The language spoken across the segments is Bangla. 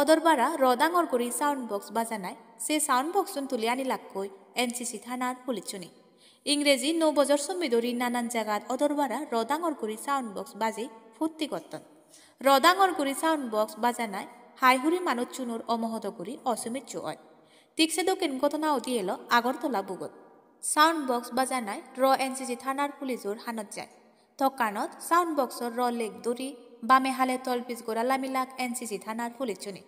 অদরবারা রদাঙর করি সাউন্ড বক্স বাজানায় সে সাউন্ড বক্সন তুলি আনি লাগ এনসিসি থানার পুলিশনি ইংরেজি 9 বছর সময় নানান জায়গাত অদরবারা রদাঙর করি সাউন্ড বক্স বাজে ফুর্তি করতন রদাঙর করি সাউন্ড বক্স বাজানায় হাইহুরি মানুষ চুনুর অমহত করি অসমিত চুয় ঠিকসে দক্ষিণ ঘটনা অতি এলো আগরতলা বুগত সাউন্ড বক্স বাজানায় এনসিসি থানার পুলিশর হানত যায় তকানত সাউন্ড বক্সর লেগ দরি বামে হালে তলপিস গোড়া লামিলাক এনসিসি থানার পুলিশনি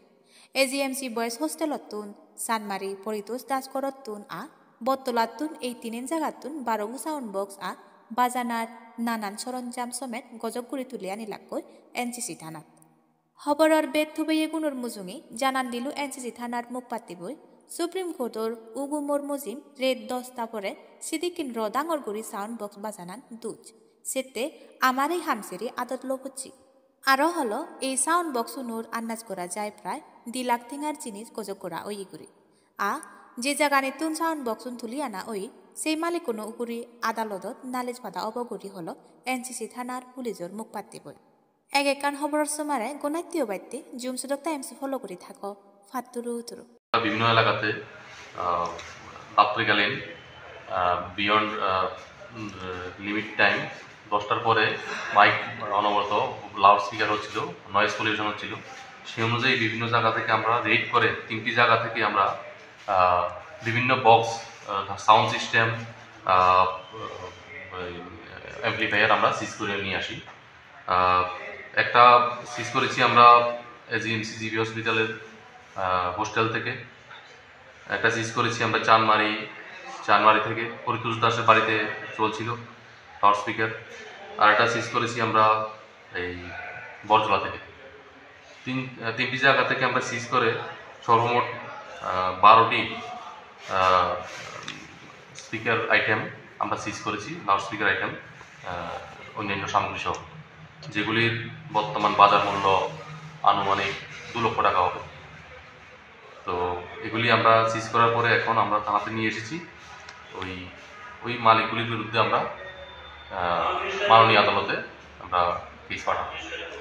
এজিএমসি বয়েজ হোস্টেলতুন সানমারি পরিতোষ দাসকরতুন বত্তলাতুন এই তিনেন জায়গাতুন 12 সাউন্ড বক্স বাজানার নানান সরঞ্জাম সমেত গজবগুড়ি তুলে আনি লাগ এনসিসি থানাত খবরের বেদ থুবেয়ে গুণর মুজুঙি জানান দিলু এনসিসি থানার মুখপাত্তি বই সুপ্রিম কোর্টর উগুমর মুজিম রেড 10 তাপরে সিদিকিন রদাঙর গুড়ি সাউন্ড বক্স বাজানান দুজ সেতে আমার এই হামসেরি আদত লোক হচ্ছি আরও হলো এই সাউন্ড বক্স নূর আন্দাজ করা যায় প্রায় 2 লাখ টিঙার জিনিস গজব করা ওইগুড়ি যে জায়গানে তুন সাউন্ড বক্সুন তুলি আনা ওই সেই মালিক কোনো উগুরি আদালতত নালিশ বাধা অবগুড়ি হলো এনসিসি থানার পুলিশর মুখপাত্তি বই একান খবরের সমারে গণাত্মীয় বাড়িতে জুম সুদক টাইমস ফলো করে থাকো ফাতুরু উতুরু বিভিন্ন এলাকাতে রাত্রিকালীন বিয়ন্ড লিমিট টাইম 10টার পরে মাইক অনবরত লাউড স্পিকার হচ্ছিল, নয়েজ পলিউশন হচ্ছিল। সেই অনুযায়ী বিভিন্ন জায়গা থেকে আমরা রেড করে 3টি জায়গা থেকে আমরা বিভিন্ন বক্স, সাউন্ড সিস্টেম, অ্যাম্পলিফায়ার আমরা সিজ করে নিয়ে আসি। একটা সিজ করেছি আমরা এজিএমসি জিবি হসপিটালের হোস্টেল থেকে, একটা সিজ করেছি আমরা চানমারি থেকে পরিতোষ দাসের বাড়িতে চলছিল লাউড স্পিকার, আর একটা সিজ করেছি আমরা এই বরজলা থেকে। তিনটি জায়গা থেকে আমরা সিজ করে সর্বমোট 12টি স্পিকার আইটেম আমরা সিজ করেছি, লাউড স্পিকার আইটেম অন্যান্য সামগ্রী সহ, যেগুলির বর্তমান বাজার মূল্য আনুমানিক 2 লক্ষ টাকা হবে। তো এগুলি আমরা সিজ করার পরে এখন আমরা থানাতে নিয়ে এসেছি। ওই মালিকগুলির বিরুদ্ধে আমরা মাননীয় আদালতে আমরা কেস পাঠাবো।